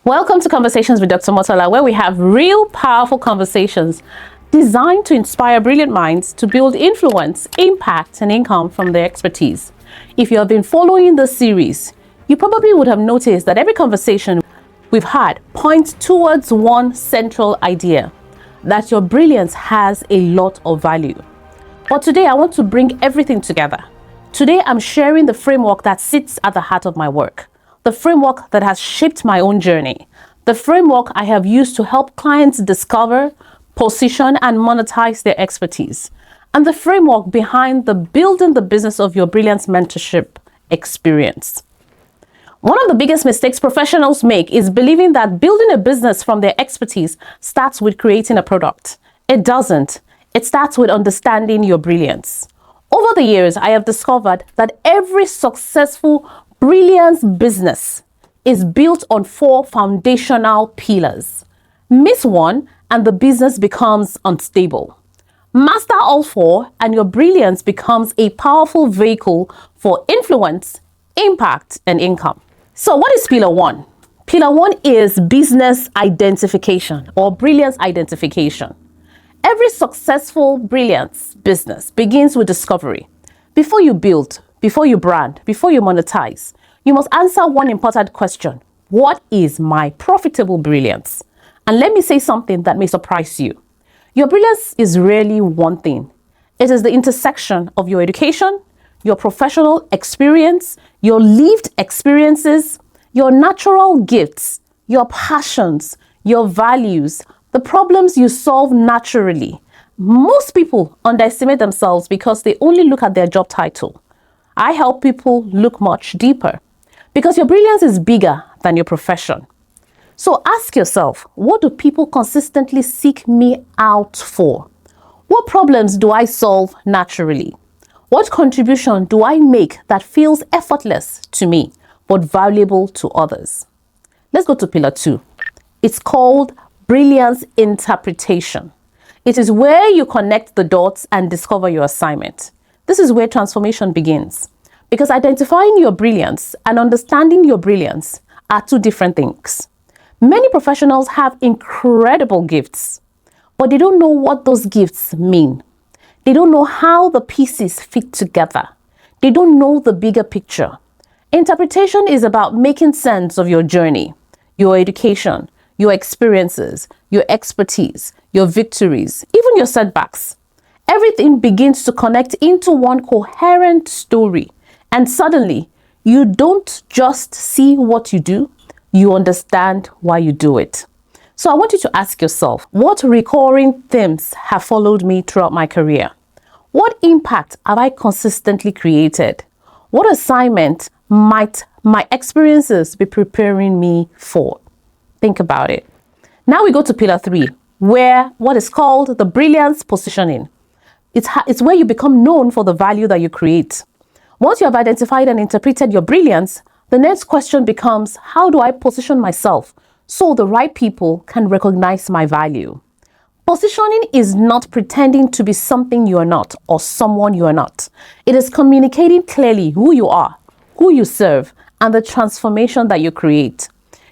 Welcome to Conversations with Dr. Omotola, where we have real, powerful conversations designed to inspire brilliant minds to build influence, impact, and income from their expertise. If you have been following this series, you probably would have noticed that every conversation we've had points towards one central idea, that your brilliance has a lot of value. But today, I want to bring everything together. Today, I'm sharing the framework that sits at the heart of my work, the framework that has shaped my own journey, the framework I have used to help clients discover, position, and monetize their expertise, and the framework behind the building the business of your brilliance mentorship experience. One of the biggest mistakes professionals make is believing that building a business from their expertise starts with creating a product. It doesn't. It starts with understanding your brilliance. Over the years, I have discovered that every successful brilliance business is built on 4 foundational pillars. Miss one and the business becomes unstable. Master all 4 and your brilliance becomes a powerful vehicle for influence, impact, and income. So what is pillar 1? Pillar 1 is business identification or brilliance identification. Every successful brilliance business begins with discovery. Before you build, before you brand, before you monetize, you must answer one important question. What is my profitable brilliance? And let me say something that may surprise you. Your brilliance is rarely one thing. It is the intersection of your education, your professional experience, your lived experiences, your natural gifts, your passions, your values, the problems you solve naturally. Most people underestimate themselves because they only look at their job title. I help people look much deeper because your brilliance is bigger than your profession. So ask yourself, what do people consistently seek me out for? What problems do I solve naturally? What contribution do I make that feels effortless to me but valuable to others? Let's go to pillar 2. It's called brilliance interpretation. It is where you connect the dots and discover your assignment. This is where transformation begins, because identifying your brilliance and understanding your brilliance are 2 different things. Many professionals have incredible gifts, but they don't know what those gifts mean. They don't know how the pieces fit together. They don't know the bigger picture. Interpretation is about making sense of your journey, your education, your experiences, your expertise, your victories, even your setbacks. Everything begins to connect into one coherent story. And suddenly, you don't just see what you do, you understand why you do it. So I want you to ask yourself, what recurring themes have followed me throughout my career? What impact have I consistently created? What assignment might my experiences be preparing me for? Think about it. Now we go to pillar 3, where what is called the brilliance positioning. It's where you become known for the value that you create. Once you have identified and interpreted your brilliance, the next question becomes, how do I position myself so the right people can recognize my value? Positioning is not pretending to be something you are not or someone you are not. It is communicating clearly who you are, who you serve, and the transformation that you create.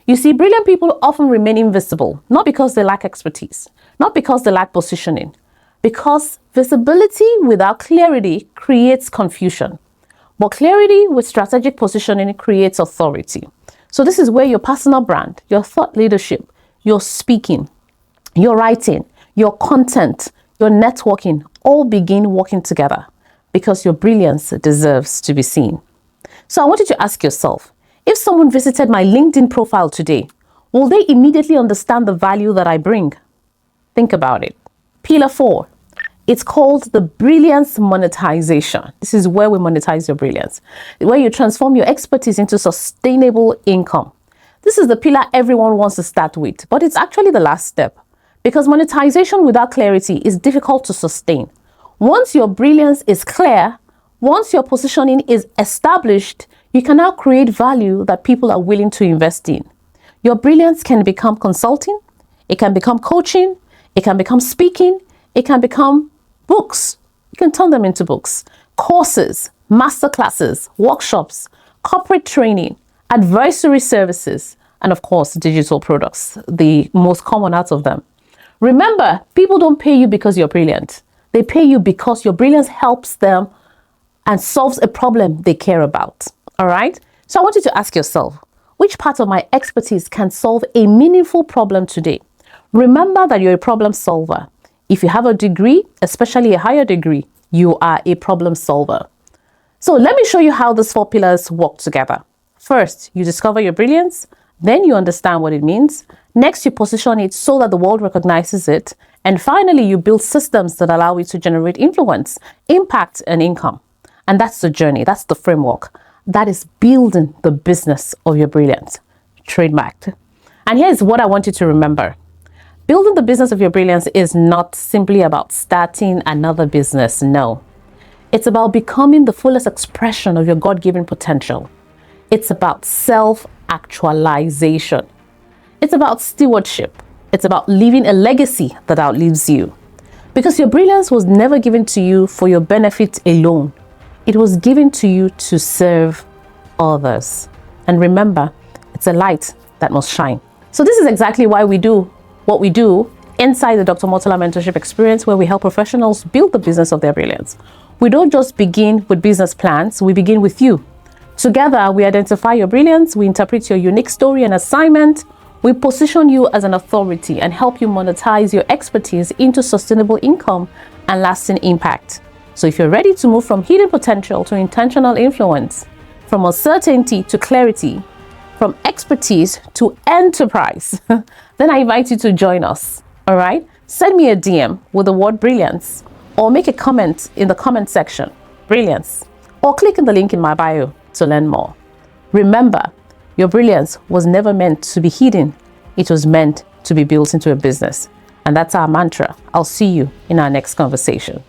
You see, brilliant people often remain invisible, not because they lack expertise, not because they lack positioning, because visibility without clarity creates confusion. But clarity with strategic positioning creates authority. So this is where your personal brand, your thought leadership, your speaking, your writing, your content, your networking all begin working together because your brilliance deserves to be seen. So I want you to ask yourself, if someone visited my LinkedIn profile today, will they immediately understand the value that I bring? Think about it. Pillar 4. It's called the brilliance monetization. This is where we monetize your brilliance, where you transform your expertise into sustainable income. This is the pillar everyone wants to start with, but it's actually the last step because monetization without clarity is difficult to sustain. Once your brilliance is clear, once your positioning is established, you can now create value that people are willing to invest in. Your brilliance can become consulting, it can become coaching, it can become speaking, it can become books. You can turn them into books, courses, masterclasses, workshops, corporate training, advisory services, and of course, digital products, the most common out of them. Remember, people don't pay you because you're brilliant. They pay you because your brilliance helps them and solves a problem they care about. All right? So I want you to ask yourself, which part of my expertise can solve a meaningful problem today? Remember that you're a problem solver. If you have a degree, especially a higher degree, you are a problem solver. So let me show you how these 4 pillars work together. First, you discover your brilliance. Then you understand what it means. Next, you position it so that the world recognizes it. And finally, you build systems that allow you to generate influence, impact, and income. And that's the journey. That's the framework. That is building the business of your brilliance. Trademarked. And here's what I want you to remember. Building the business of your brilliance is not simply about starting another business. No. It's about becoming the fullest expression of your God-given potential. It's about self-actualization. It's about stewardship. It's about leaving a legacy that outlives you. Because your brilliance was never given to you for your benefit alone. It was given to you to serve others. And remember, it's a light that must shine. So this is exactly why we do what we do inside the Dr. Omotola mentorship experience, where we help professionals build the business of their brilliance. We don't just begin with business plans, we begin with you. Together, we identify your brilliance, we interpret your unique story and assignment, we position you as an authority and help you monetize your expertise into sustainable income and lasting impact. So if you're ready to move from hidden potential to intentional influence, from uncertainty to clarity, from expertise to enterprise, then I invite you to join us. All right? Send me a DM with the word brilliance, or make a comment in the comment section, brilliance, or click in the link in my bio to learn more. Remember, your brilliance was never meant to be hidden. It was meant to be built into a business. And that's our mantra. I'll see you in our next conversation.